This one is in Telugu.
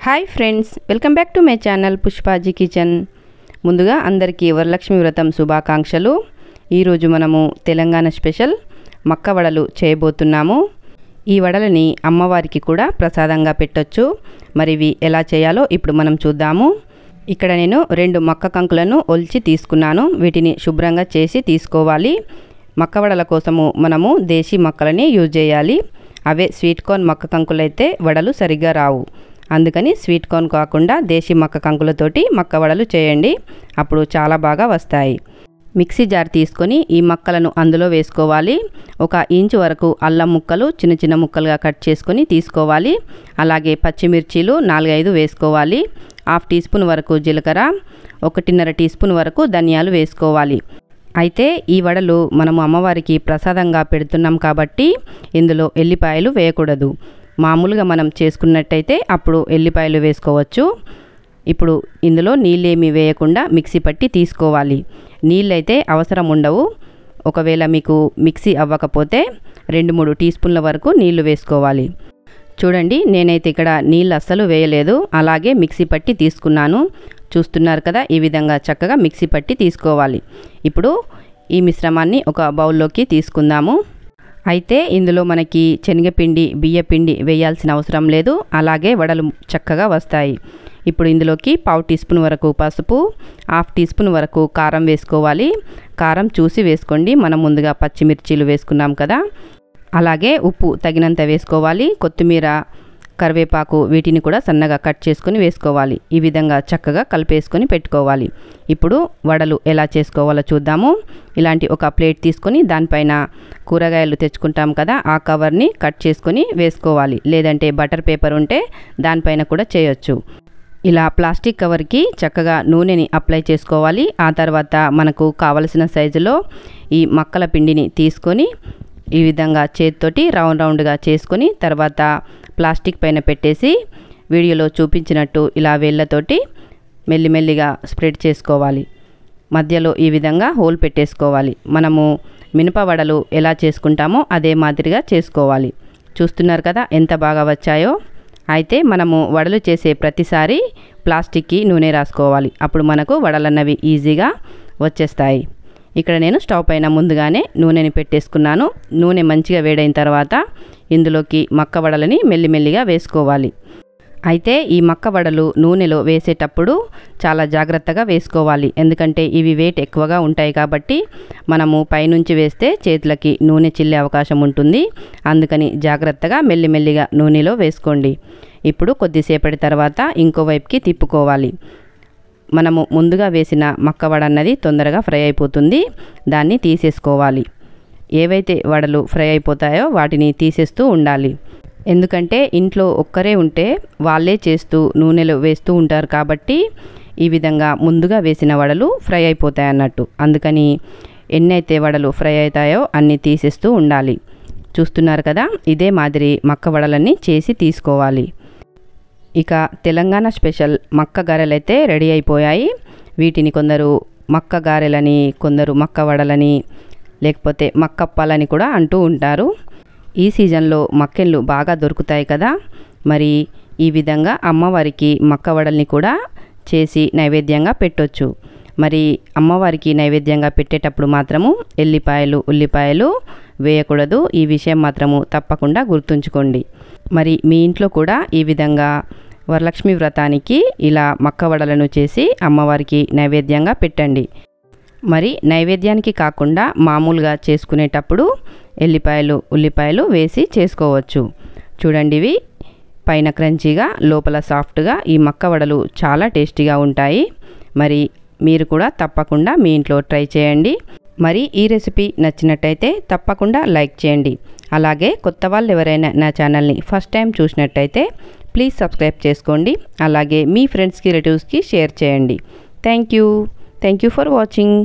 Hi friends, welcome back to my channel Pushpaji kitchen. ముందుగా అందరికీ వరలక్ష్మి వ్రతం శుభాకాంక్షలు. ఈరోజు మనము తెలంగాణ స్పెషల్ మక్క వడలు చేయబోతున్నాము. ఈ వడలని అమ్మవారికి కూడా ప్రసాదంగా పెట్టొచ్చు. మరి ఇవి ఎలా చేయాలో ఇప్పుడు మనం చూద్దాము. ఇక్కడ నేను 2 మక్క కంకులను ఒలిచి తీసుకున్నాను. వీటిని శుభ్రంగా చేసి తీసుకోవాలి. మక్క వడల కోసము మనము దేశీ మక్కలని యూజ్ చేయాలి. అవే స్వీట్ కార్న్ మక్క కంకులైతే వడలు సరిగ్గా రావు. అందుకని స్వీట్ కార్న్ కాకుండా దేశీ మక్క కంకులతోటి మక్క వడలు చేయండి, అప్పుడు చాలా బాగా వస్తాయి. మిక్సీ జార్ తీసుకొని ఈ మక్కలను అందులో వేసుకోవాలి. 1 ఇంచు వరకు అల్లం ముక్కలు చిన్న చిన్న ముక్కలుగా కట్ చేసుకొని తీసుకోవాలి. అలాగే పచ్చిమిర్చీలు 4-5 వేసుకోవాలి. 1/2 టీ స్పూన్ వరకు జీలకర్ర, 1.5 టీ స్పూన్ వరకు ధనియాలు వేసుకోవాలి. అయితే ఈ వడలు మనము అమ్మవారికి ప్రసాదంగా పెడుతున్నాం కాబట్టి ఇందులో ఎల్లిపాయలు వేయకూడదు. మామూలుగా మనం చేసుకున్నట్టయితే అప్పుడు ఎల్లిపాయలు వేసుకోవచ్చు. ఇప్పుడు ఇందులో నీళ్ళేమీ వేయకుండా మిక్సీ పట్టి తీసుకోవాలి. నీళ్ళైతే అవసరం ఉండవు. ఒకవేళ మీకు మిక్సీ అవ్వకపోతే 2-3 టీ స్పూన్ల వరకు నీళ్లు వేసుకోవాలి. చూడండి, నేనైతే ఇక్కడ నీళ్ళు అస్సలు వేయలేదు, అలాగే మిక్సీ పట్టి తీసుకున్నాను. చూస్తున్నారు కదా, ఈ విధంగా చక్కగా మిక్సీ పట్టి తీసుకోవాలి. ఇప్పుడు ఈ మిశ్రమాన్ని ఒక బౌల్లోకి తీసుకుందాము. అయితే ఇందులో మనకి శనగపిండి, బియ్యపిండి వేయాల్సిన అవసరం లేదు. అలాగే వడలు చక్కగా వస్తాయి. ఇప్పుడు ఇందులోకి 1/2 టీ స్పూన్ వరకు పసుపు, 1/2 టీ స్పూన్ వరకు కారం వేసుకోవాలి. కారం చూసి వేసుకోండి, మనం ముందుగా పచ్చిమిర్చీలు వేసుకున్నాం కదా. అలాగే ఉప్పు తగినంత వేసుకోవాలి. కొత్తిమీర, కరివేపాకు వీటిని కూడా సన్నగా కట్ చేసుకొని వేసుకోవాలి. ఈ విధంగా చక్కగా కలిపేసుకొని పెట్టుకోవాలి. ఇప్పుడు వడలు ఎలా చేసుకోవాలో చూద్దాము. ఇలాంటి ఒక ప్లేట్ తీసుకొని దానిపైన కూరగాయలు తెచ్చుకుంటాం కదా, ఆ కవర్ని కట్ చేసుకొని వేసుకోవాలి. లేదంటే బటర్ పేపర్ ఉంటే దానిపైన కూడా చేయొచ్చు. ఇలా ప్లాస్టిక్ కవర్కి చక్కగా నూనెని అప్లై చేసుకోవాలి. ఆ తర్వాత మనకు కావలసిన సైజులో ఈ మక్కల పిండిని తీసుకొని ఈ విధంగా చేతితోటి రౌండ్గా చేసుకొని తర్వాత ప్లాస్టిక్ పైన పెట్టేసి వీడియోలో చూపించినట్టు ఇలా వేళ్ళతోటి మెల్లిమెల్లిగా స్ప్రెడ్ చేసుకోవాలి. మధ్యలో ఈ విధంగా హోల్ పెట్టేసుకోవాలి. మనము మినప వడలు ఎలా చేసుకుంటామో అదే మాదిరిగా చేసుకోవాలి. చూస్తున్నారు కదా ఎంత బాగా వచ్చాయో. అయితే మనము వడలు చేసే ప్రతిసారి ప్లాస్టిక్కి నూనె రాసుకోవాలి. అప్పుడు మనకు వడలన్నవి ఈజీగా వచ్చేస్తాయి. ఇక్కడ నేను స్టవ్ పైన ముందుగానే నూనెని పెట్టేసుకున్నాను. నూనె మంచిగా వేడైన తర్వాత ఇందులోకి మక్క వడలని మెల్లిమెల్లిగా వేసుకోవాలి. అయితే ఈ మక్క వడలు నూనెలో వేసేటప్పుడు చాలా జాగ్రత్తగా వేసుకోవాలి. ఎందుకంటే ఇవి వెయిట్ ఎక్కువగా ఉంటాయి కాబట్టి మనము పైనుంచి వేస్తే చేతులకి నూనె చిల్లే అవకాశం ఉంటుంది. అందుకని జాగ్రత్తగా మెల్లిమెల్లిగా నూనెలో వేసుకోండి. ఇప్పుడు కొద్దిసేపటి తర్వాత ఇంకో వైపుకి తిప్పుకోవాలి. మనము ముందుగా వేసిన మక్క వడ అన్నది తొందరగా ఫ్రై అయిపోతుంది. దాన్ని తీసేసుకోవాలి. ఏవైతే వడలు ఫ్రై అయిపోతాయో వాటిని తీసేస్తూ ఉండాలి. ఎందుకంటే ఇంట్లో ఒక్కరే ఉంటే వాళ్ళే చేస్తూ నూనెలో వేస్తూ ఉంటారు కాబట్టి ఈ విధంగా ముందుగా వేసిన వడలు ఫ్రై అయిపోతాయి అన్నట్టు. అందుకని ఎన్నైతే వడలు ఫ్రై అవుతాయో అన్నీ తీసేస్తూ ఉండాలి. చూస్తున్నారు కదా, ఇదే మాదిరి మక్క వడలన్నీ చేసి తీసుకోవాలి. ఇక తెలంగాణ స్పెషల్ మక్క గారెలైతే రెడీ అయిపోయాయి. వీటిని కొందరు మక్క గారెలని, కొందరు మక్క వడలని, లేకపోతే మక్కప్పాలని కూడా అంటూ ఉంటారు. ఈ సీజన్లో మక్కెళ్ళు బాగా దొరుకుతాయి కదా. మరి ఈ విధంగా అమ్మవారికి మక్క వడల్ని కూడా చేసి నైవేద్యంగా పెట్టొచ్చు. మరి అమ్మవారికి నైవేద్యంగా పెట్టేటప్పుడు మాత్రము ఎల్లిపాయలు, ఉల్లిపాయలు వేయకూడదు. ఈ విషయం మాత్రము తప్పకుండా గుర్తుంచుకోండి. మరి మీ ఇంట్లో కూడా ఈ విధంగా వరలక్ష్మి వ్రతానికి ఇలా మక్క వడలను చేసి అమ్మవారికి నైవేద్యంగా పెట్టండి. మరి నైవేద్యానికి కాకుండా మామూలుగా చేసుకునేటప్పుడు ఎల్లిపాయలు, ఉల్లిపాయలు వేసి చేసుకోవచ్చు. చూడండి, ఇవి పైన క్రంచీగా లోపల సాఫ్ట్గా ఈ మక్క వడలు చాలా టేస్టీగా ఉంటాయి. మరి మీరు కూడా తప్పకుండా మీ ఇంట్లో ట్రై చేయండి. మరి ఈ రెసిపీ నచ్చినట్టయితే తప్పకుండా లైక్ చేయండి. అలాగే కొత్త వాళ్ళు ఎవరైనా నా ఛానల్ని ఫస్ట్ టైం చూసినట్టయితే ప్లీజ్ సబ్స్క్రైబ్ చేసుకోండి. అలాగే మీ ఫ్రెండ్స్కి, రిలేటివ్స్కి షేర్ చేయండి. Thank you for watching.